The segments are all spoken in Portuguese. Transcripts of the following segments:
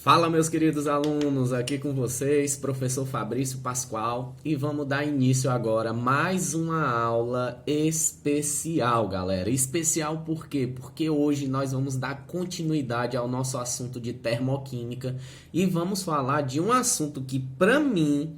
Fala, meus queridos alunos, aqui com vocês, professor Fabrício Pascoal, e vamos dar início agora a mais uma aula especial, galera. Especial por quê? Porque hoje nós vamos dar continuidade ao nosso assunto de termoquímica e vamos falar de um assunto que, para mim,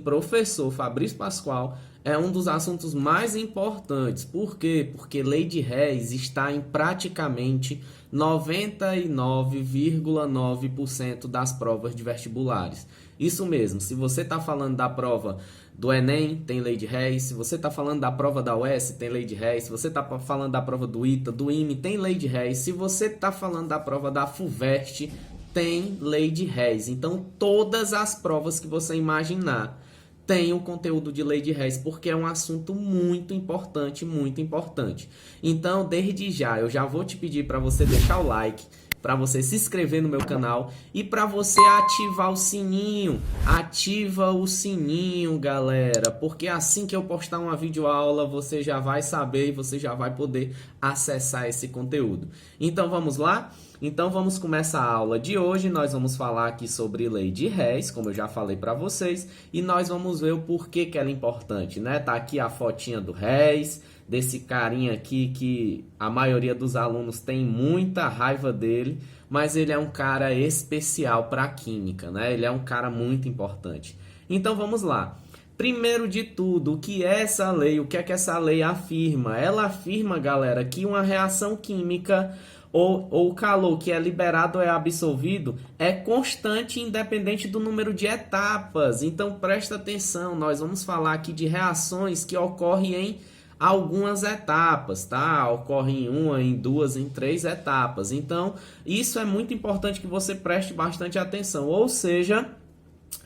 professor Fabrício Pascoal, é um dos assuntos mais importantes. Por quê? Porque lei de Hess está em praticamente 99,9% das provas de vestibulares. Isso mesmo, se você está falando da prova do Enem, tem lei de Hess. Se você está falando da prova da UES, tem lei de Hess. Se você está falando da prova do ITA, do IME, tem lei de Hess. Se você está falando da prova da FUVEST, tem lei de Hess. Então, todas as provas que você imaginar tem o conteúdo de lei de Hess, porque é um assunto muito importante, muito importante. Então, desde já, eu já vou te pedir para você deixar o like, para você se inscrever no meu canal e para você ativar o sininho. Ativa o sininho, galera, porque assim que eu postar uma videoaula, você já vai saber e você já vai poder acessar esse conteúdo. Então, vamos lá? Então vamos começar a aula de hoje. Nós vamos falar aqui sobre lei de Hess, como eu já falei para vocês, e nós vamos ver o porquê que ela é importante, né? Tá aqui a fotinha do Hess, desse carinha aqui que a maioria dos alunos tem muita raiva dele, mas ele é um cara especial para a química, né? Ele é um cara muito importante. Então vamos lá. Primeiro de tudo, o que é essa lei? O que é que essa lei afirma? Ela afirma, galera, que uma reação química ou o calor que é liberado ou é absorvido é constante independente do número de etapas. Então presta atenção, nós vamos falar aqui de reações que ocorrem em algumas etapas, tá? Ocorrem em uma, em duas, em três etapas. Então isso é muito importante que você preste bastante atenção. Ou seja,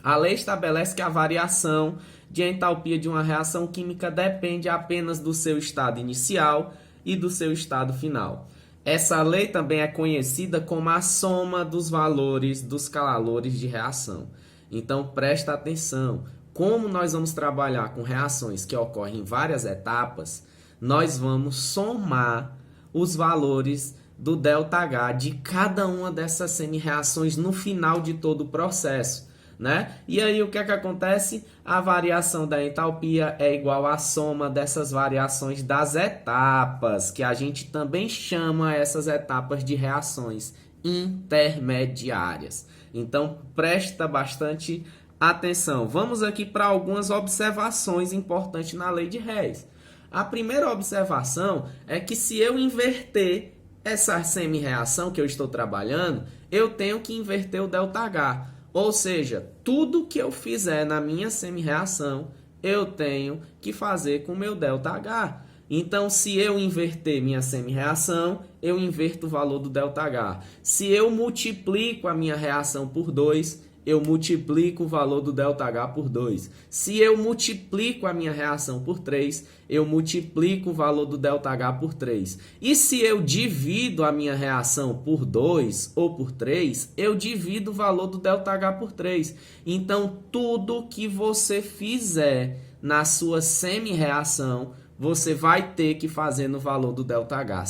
a lei estabelece que a variação de entalpia de uma reação química depende apenas do seu estado inicial e do seu estado final. Essa lei também é conhecida como a soma dos valores dos calores de reação. Então, presta atenção. Como nós vamos trabalhar com reações que ocorrem em várias etapas, nós vamos somar os valores do ΔH de cada uma dessas semi-reações no final de todo o processo, né? E aí o que é que acontece? A variação da entalpia é igual à soma dessas variações das etapas, que a gente também chama essas etapas de reações intermediárias. Então presta bastante atenção. Vamos aqui para algumas observações importantes na lei de Hess. A primeira observação é que se eu inverter essa semi-reação que eu estou trabalhando, eu tenho que inverter o ΔH. Ou seja, tudo que eu fizer na minha semi-reação, eu tenho que fazer com o meu ΔH. Então, se eu inverter minha semi-reação, eu inverto o valor do ΔH. Se eu multiplico a minha reação por 2, eu multiplico o valor do ΔH por 2. Se eu multiplico a minha reação por 3, eu multiplico o valor do ΔH por 3. E se eu divido a minha reação por 2 ou por 3, eu divido o valor do ΔH por 3. Então, tudo que você fizer na sua semi-reação, você vai ter que fazer no valor do ΔH.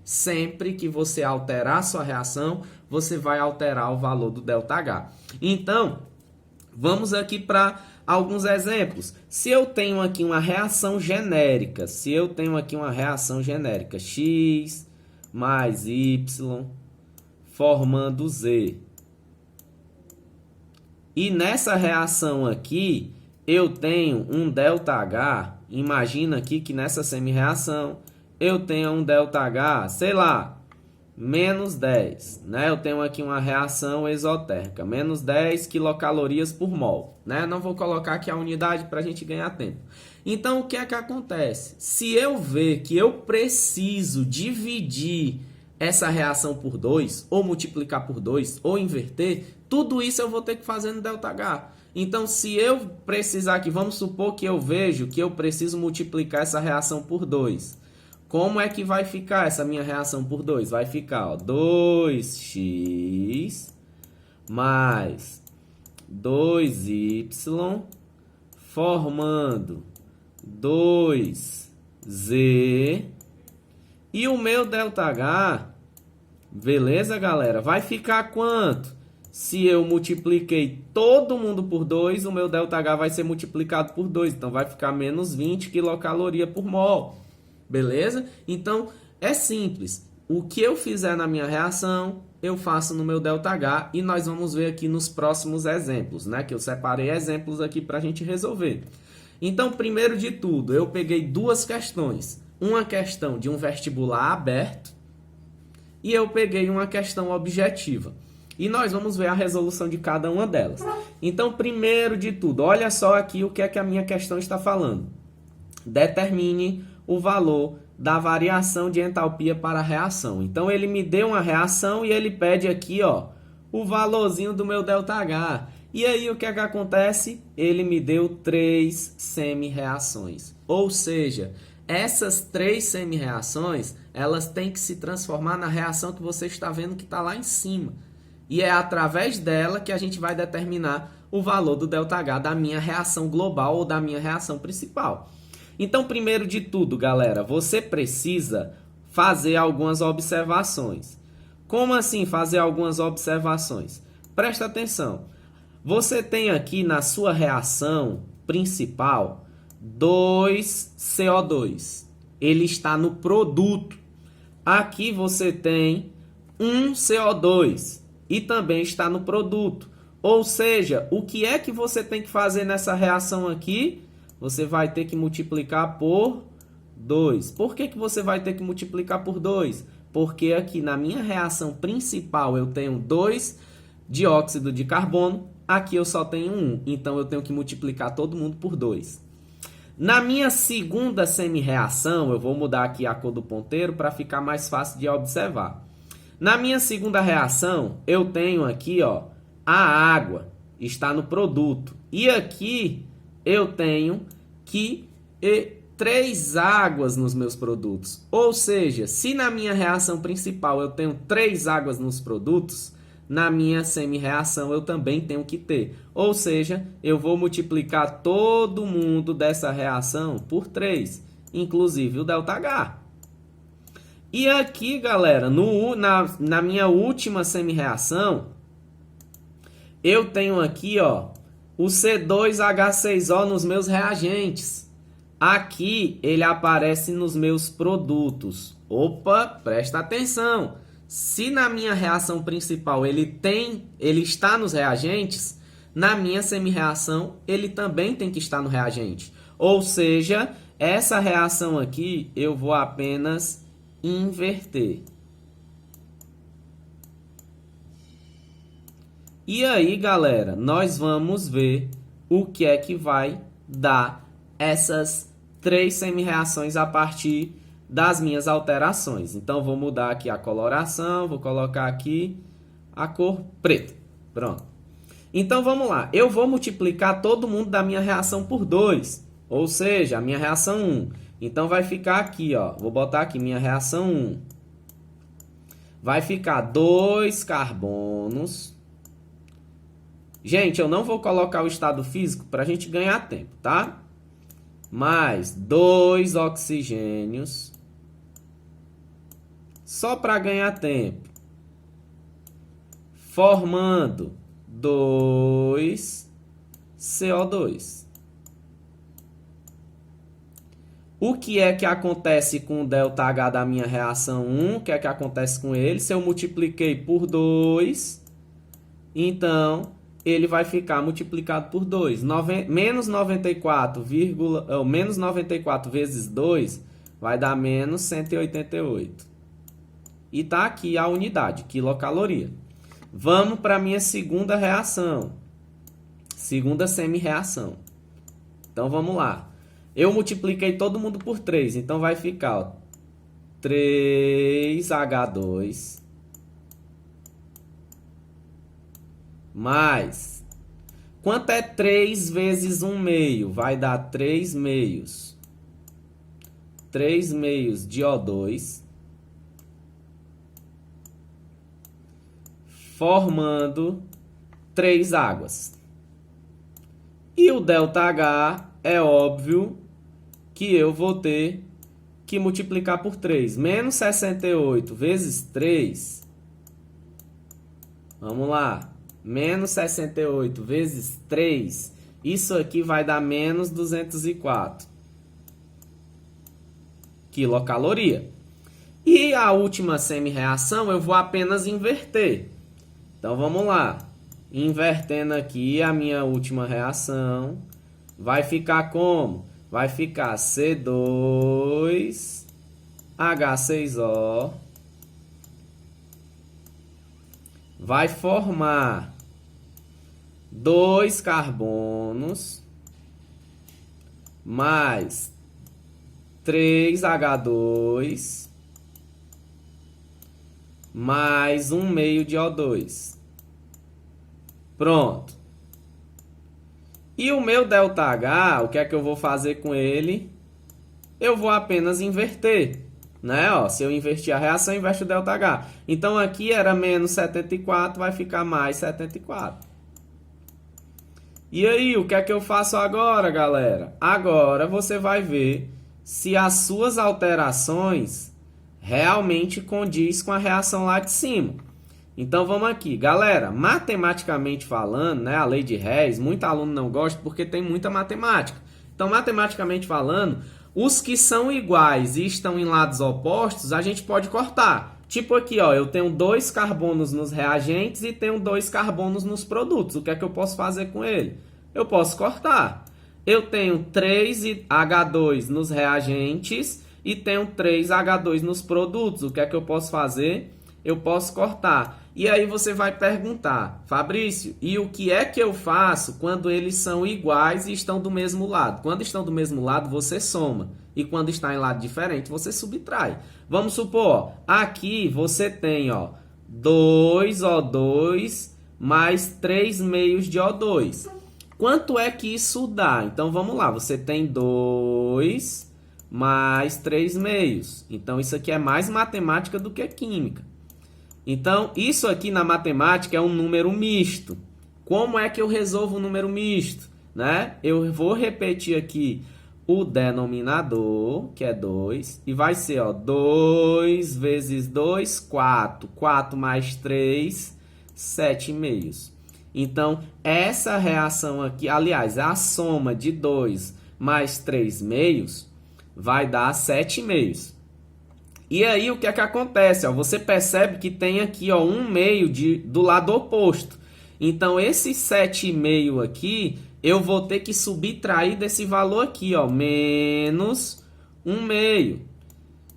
Sempre que você alterar a sua reação, você vai alterar o valor do ΔH. Então, vamos aqui para alguns exemplos. Se eu tenho aqui uma reação genérica, X mais Y formando Z. E nessa reação aqui, eu tenho um ΔH. Imagina aqui que nessa semi-reação eu tenho um ΔH, sei lá, menos 10, né? Eu tenho aqui uma reação exotérmica, menos 10 quilocalorias por mol, né? Não vou colocar aqui a unidade para a gente ganhar tempo. Então, o que é que acontece? Se eu ver que eu preciso dividir essa reação por 2, ou multiplicar por 2, ou inverter, tudo isso eu vou ter que fazer no ΔH. Então, se eu precisar aqui, vamos supor que eu vejo que eu preciso multiplicar essa reação por 2. Como é que vai ficar essa minha reação por 2? Vai ficar, ó, 2x mais 2y formando 2z. E o meu ΔH Beleza, galera? Vai ficar quanto? Se eu multipliquei todo mundo por 2, o meu ΔH vai ser multiplicado por 2. Então, vai ficar menos 20 quilocaloria por mol. Beleza? Então, é simples. O que eu fizer na minha reação, eu faço no meu ΔH. E nós vamos ver aqui nos próximos exemplos, né? Que eu separei exemplos aqui para a gente resolver. Então, primeiro de tudo, eu peguei duas questões. Uma questão de um vestibular aberto e eu peguei uma questão objetiva. E nós vamos ver a resolução de cada uma delas. Então, primeiro de tudo, olha só aqui o que é que a minha questão está falando. Determine o valor da variação de entalpia para a reação. Então, ele me deu uma reação e ele pede aqui, ó, o valorzinho do meu ΔH. E aí, o que é que acontece? Ele me deu 3 semi-reações. Ou seja, essas 3 semi-reações, elas têm que se transformar na reação que você está vendo que está lá em cima. E é através dela que a gente vai determinar o valor do ΔH da minha reação global ou da minha reação principal. Então, primeiro de tudo, galera, você precisa fazer algumas observações. Como assim fazer algumas observações? Presta atenção. Você tem aqui na sua reação principal 2CO2. Ele está no produto. Aqui você tem 1CO2 e também está no produto. Ou seja, o que é que você tem que fazer nessa reação aqui? Você vai ter que multiplicar por 2. Por que você vai ter que multiplicar por 2? Porque aqui na minha reação principal eu tenho 2 dióxido de carbono, aqui eu só tenho 1. Então eu tenho que multiplicar todo mundo por 2. Na minha segunda semi-reação, eu vou mudar aqui a cor do ponteiro para ficar mais fácil de observar. Na minha segunda reação, eu tenho aqui, ó, a água está no produto. E aqui eu tenho que 3 águas nos meus produtos. Ou seja, se na minha reação principal eu tenho 3 águas nos produtos, na minha semi-reação eu também tenho que ter. Ou seja, eu vou multiplicar todo mundo dessa reação por 3, inclusive o ΔH. E aqui, galera, na minha última semi-reação, eu tenho aqui, ó, o C2H6O nos meus reagentes. Aqui ele aparece nos meus produtos. Opa, presta atenção. Se na minha reação principal ele está nos reagentes, na minha semi-reação ele também tem que estar no reagente. Ou seja, essa reação aqui eu vou apenas inverter. E aí, galera, nós vamos ver o que é que vai dar essas 3 semi-reações a partir das minhas alterações. Então, vou mudar aqui a coloração, vou colocar aqui a cor preta. Pronto. Então, vamos lá. Eu vou multiplicar todo mundo da minha reação por 2, ou seja, a minha reação 1. Então, vai ficar aqui, ó. Vou botar aqui minha reação 1. Vai ficar 2 carbonos. Gente, eu não vou colocar o estado físico para a gente ganhar tempo, tá? Mais 2 oxigênios. Só para ganhar tempo. Formando 2 CO2. O que é que acontece com o ΔH da minha reação 1? O que é que acontece com ele? Se eu multipliquei por 2, então ele vai ficar multiplicado por 2. Menos 94 vezes 2 vai dar menos 188. E está aqui a unidade, quilocaloria. Vamos para a minha segunda reação. Segunda semi-reação. Então vamos lá. Eu multipliquei todo mundo por 3, então vai ficar, ó, 3H2 mais... Quanto é 3 vezes 1 meio? Vai dar 3 meios. 3 meios de O2. Formando 3 águas. E o ΔH é óbvio que eu vou ter que multiplicar por 3. Menos 68 vezes 3 Vamos lá. Menos 68 vezes 3. Isso aqui vai dar menos 204 quilocaloria. E a última semi-reação eu vou apenas inverter. Então vamos lá. Invertendo aqui a minha última reação. Vai ficar como? Vai ficar C2H6O. Vai formar 2 carbonos mais 3H2 mais 1 meio de O2. Pronto. E o meu ΔH, o que é que eu vou fazer com ele? Eu vou apenas inverter, né? Ó, se eu invertir a reação, inverte o ΔH. Então aqui era menos 74, vai ficar mais 74. E aí, o que é que eu faço agora, galera? Agora você vai ver se as suas alterações realmente condiz com a reação lá de cima. Então vamos aqui, galera, matematicamente falando, né, a lei de Hess, muito aluno não gosta porque tem muita matemática. Então, matematicamente falando, os que são iguais e estão em lados opostos, a gente pode cortar. Tipo aqui, ó, eu tenho 2 carbonos nos reagentes e tenho 2 carbonos nos produtos. O que é que eu posso fazer com ele? Eu posso cortar. Eu tenho 3H2 nos reagentes e tenho 3H2 nos produtos. O que é que eu posso fazer? Eu posso cortar. E aí você vai perguntar, Fabrício, e o que é que eu faço quando eles são iguais e estão do mesmo lado? Quando estão do mesmo lado, você soma. E quando está em lado diferente, você subtrai. Vamos supor, ó, aqui você tem, ó, 2O2 mais 3 meios de O2. Quanto é que isso dá? Então, vamos lá. Você tem 2 mais 3 meios. Então, isso aqui é mais matemática do que química. Então, isso aqui na matemática é um número misto. Como é que eu resolvo o número misto? Né? Eu vou repetir aqui o denominador, que é 2, e vai ser, ó, 2 vezes 2, 4. 4 mais 3, 7 meios. Então, essa reação aqui, aliás, a soma de 2 mais 3 meios vai dar 7 meios. E aí, o que é que acontece? Ó, você percebe que tem aqui, ó, 1 meio do lado oposto. Então, esse 7,5 aqui, eu vou ter que subtrair desse valor aqui, ó, menos 1 meio.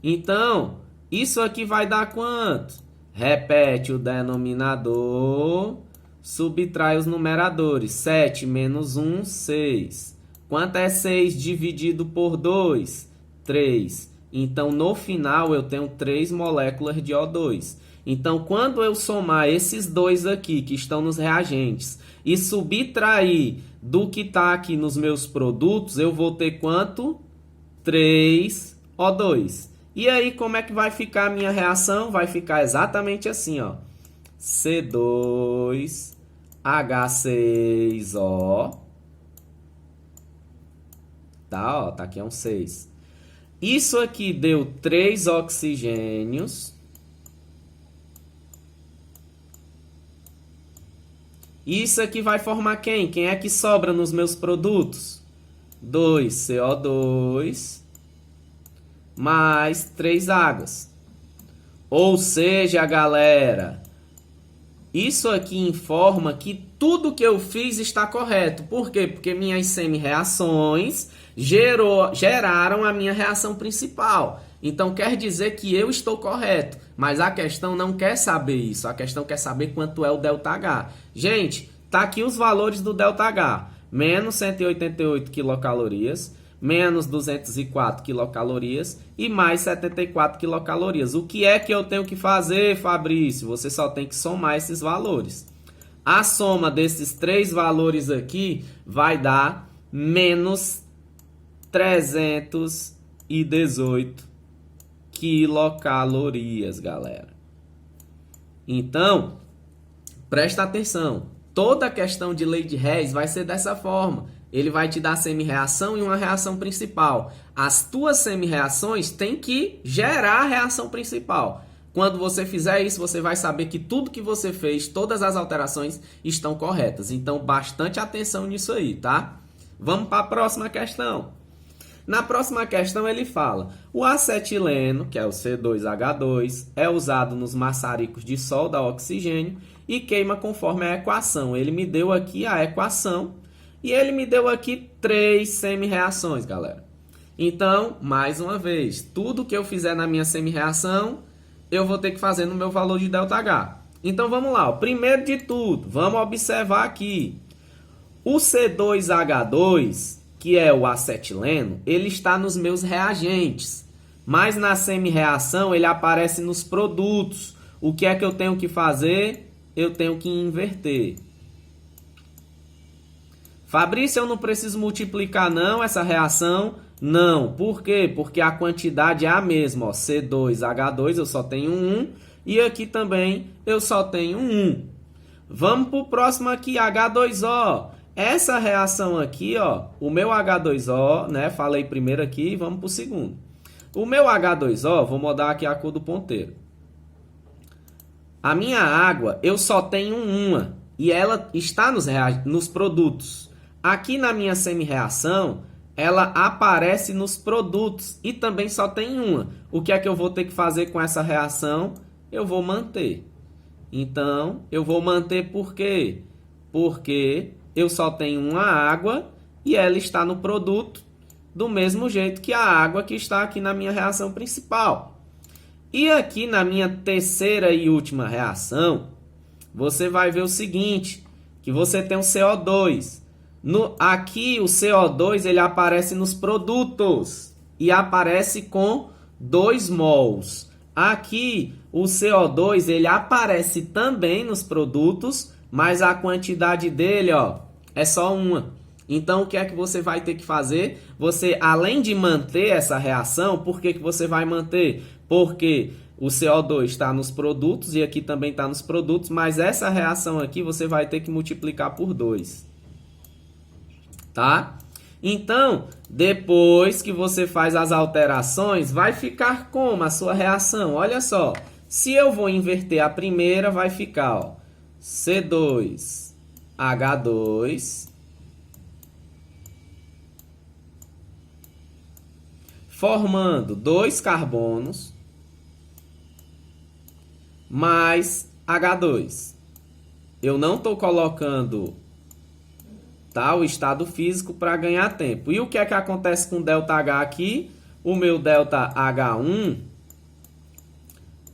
Então, isso aqui vai dar quanto? Repete o denominador, subtrai os numeradores. 7 menos 1, 6. Quanto é 6 dividido por 2? 3. Então, no final, eu tenho 3 moléculas de O2. Então, quando eu somar esses dois aqui, que estão nos reagentes, e subtrair do que está aqui nos meus produtos, eu vou ter quanto? 3 O2. E aí, como é que vai ficar a minha reação? Vai ficar exatamente assim, ó. C2H6O. Tá, ó, tá aqui é um 6. Isso aqui deu 3 oxigênios. Isso aqui vai formar quem? Quem é que sobra nos meus produtos? 2CO2 mais 3 águas. Ou seja, galera, isso aqui informa que tudo que eu fiz está correto. Por quê? Porque minhas semi-reações geraram a minha reação principal. Então, quer dizer que eu estou correto. Mas a questão não quer saber isso. A questão quer saber quanto é o ΔH. Gente, tá aqui os valores do ΔH. Menos 188 quilocalorias, menos 204 quilocalorias e mais 74 quilocalorias. O que é que eu tenho que fazer, Fabrício? Você só tem que somar esses valores. A soma desses 3 valores aqui vai dar menos 318 quilocalorias, galera. Então, presta atenção. Toda a questão de lei de Hess vai ser dessa forma. Ele vai te dar semi-reação e uma reação principal. As tuas semi-reações têm que gerar a reação principal. Quando você fizer isso, você vai saber que tudo que você fez, todas as alterações estão corretas. Então, bastante atenção nisso aí, tá? Vamos para a próxima questão. Na próxima questão ele fala: o acetileno, que é o C2H2, é usado nos maçaricos de solda a oxigênio e queima conforme a equação. Ele me deu aqui a equação e ele me deu aqui 3 semi-reações, galera. Então, mais uma vez, tudo que eu fizer na minha semi-reação, eu vou ter que fazer no meu valor de ΔH. Então, vamos lá. O primeiro de tudo, vamos observar aqui. O C2H2, que é o acetileno, ele está nos meus reagentes. Mas na semi-reação, ele aparece nos produtos. O que é que eu tenho que fazer? Eu tenho que inverter. Fabrício, eu não preciso multiplicar não essa reação? Não. Por quê? Porque a quantidade é a mesma. Ó. C2H2 eu só tenho 1 e aqui também eu só tenho 1. Vamos para o próximo aqui, H2O. Essa reação aqui, ó, o meu H2O, né? Falei primeiro aqui, vamos para o segundo. O meu H2O, vou mudar aqui a cor do ponteiro. A minha água, eu só tenho uma e ela está nos produtos. Aqui na minha semi-reação, ela aparece nos produtos e também só tem uma. O que é que eu vou ter que fazer com essa reação? Eu vou manter. Então, eu vou manter por quê? Porque eu só tenho uma água e ela está no produto do mesmo jeito que a água que está aqui na minha reação principal. E aqui na minha terceira e última reação, você vai ver o seguinte, que você tem um CO2. Aqui o CO2 ele aparece nos produtos e aparece com 2 mols. Aqui o CO2 ele aparece também nos produtos, mas a quantidade dele, ó, é só uma. Então o que é que você vai ter que fazer? Você, além de manter essa reação, por que você vai manter? Porque o CO2 está nos produtos e aqui também está nos produtos, mas essa reação aqui você vai ter que multiplicar por 2. Tá? Então, depois que você faz as alterações, vai ficar como a sua reação? Olha só, se eu vou inverter a primeira, vai ficar ó, C2H2 formando 2 carbonos mais H2. Eu não estou colocando o estado físico para ganhar tempo. E o que é que acontece com ΔH aqui? O meu ΔH1,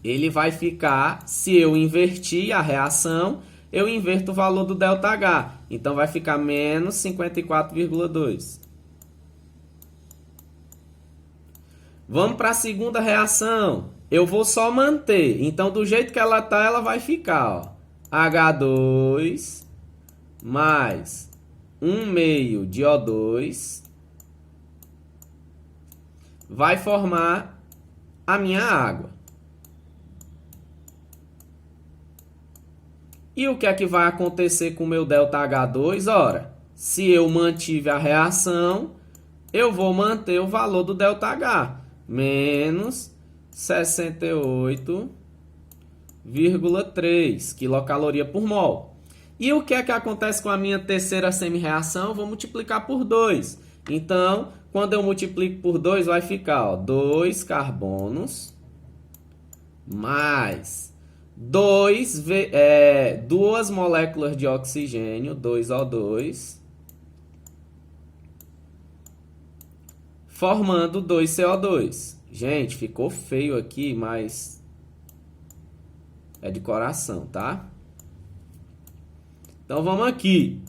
ele vai ficar, se eu invertir a reação, eu inverto o valor do ΔH. Então vai ficar menos 54,2. Vamos para a segunda reação. Eu vou só manter. Então do jeito que ela está, ela vai ficar ó, H2 mais 1/2 de O2 vai formar a minha água. E o que é que vai acontecer com o meu ΔH2? Ora, se eu mantive a reação, eu vou manter o valor do ΔH, menos 68,3 quilocaloria por mol. E o que é que acontece com a minha terceira semi-reação? Vou multiplicar por 2. Então, quando eu multiplico por 2, vai ficar ó, 2 carbonos mais 2 moléculas de oxigênio, 2O2, formando 2 CO2. Gente, ficou feio aqui, mas é de coração, tá? Então vamos aqui.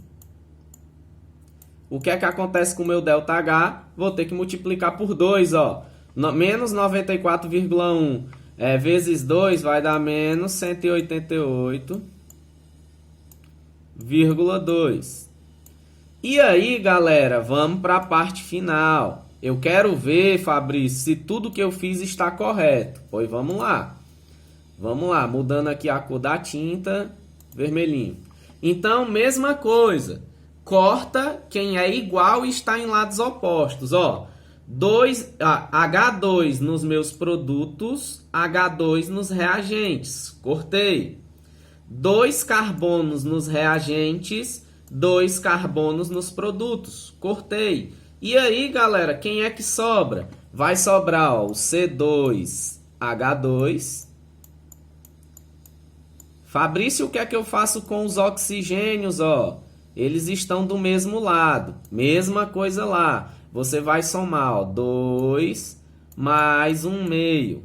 O que é que acontece com o meu ΔH? Vou ter que multiplicar por 2, ó. Menos 94,1 vezes 2 vai dar menos 188,2. E aí, galera, vamos para a parte final. Eu quero ver, Fabrício, se tudo que eu fiz está correto. Pois vamos lá. Vamos lá, mudando aqui a cor da tinta, vermelhinho. Então, mesma coisa. Corta quem é igual e está em lados opostos. Ó, H2 nos meus produtos, H2 nos reagentes. Cortei. 2 carbonos nos reagentes, 2 carbonos nos produtos. Cortei. E aí, galera, quem é que sobra? Vai sobrar, ó, o C2H2. Fabrício, o que é que eu faço com os oxigênios, ó? Eles estão do mesmo lado. Mesma coisa lá. Você vai somar, ó, 2 mais 1 meio.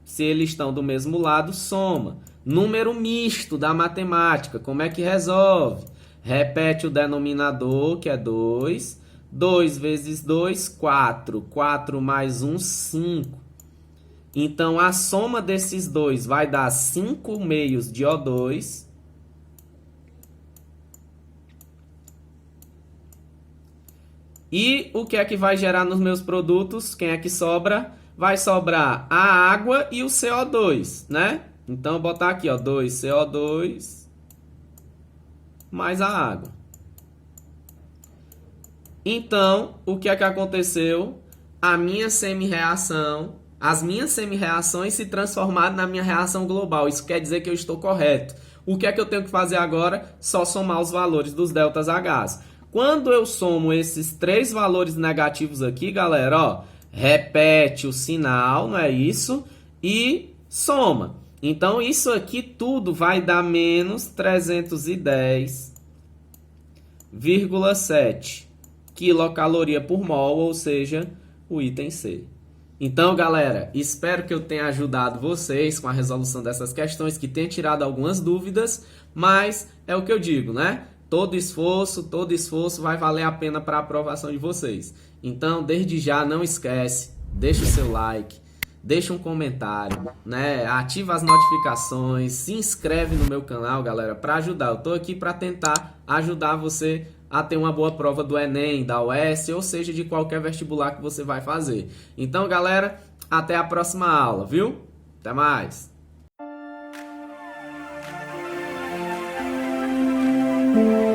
Se eles estão do mesmo lado, soma. Número misto da matemática. Como é que resolve? Repete o denominador, que é 2. 2 vezes 2, 4. 4 mais 1, 5. Então, a soma desses dois vai dar 5 meios de O2. E o que é que vai gerar nos meus produtos? Quem é que sobra? Vai sobrar a água e o CO2, né? Então, vou botar aqui, ó, 2CO2 mais a água. Então, o que é que aconteceu? As minhas semi-reações se transformaram na minha reação global. Isso quer dizer que eu estou correto. O que é que eu tenho que fazer agora? Só somar os valores dos deltas H. Quando eu somo esses 3 valores negativos aqui, galera, ó, repete o sinal, não é isso? E soma. Então, isso aqui tudo vai dar menos 310,7 quilocaloria por mol, ou seja, o item C. Então, galera, espero que eu tenha ajudado vocês com a resolução dessas questões, que tenha tirado algumas dúvidas, mas é o que eu digo, né? Todo esforço vai valer a pena para a aprovação de vocês. Então, desde já, não esquece, deixa o seu like, deixa um comentário, né? Ativa as notificações, se inscreve no meu canal, galera, para ajudar. Eu estou aqui para tentar ajudar você a ter uma boa prova do Enem, da UES, ou seja, de qualquer vestibular que você vai fazer. Então, galera, até a próxima aula, viu? Até mais! Thank you.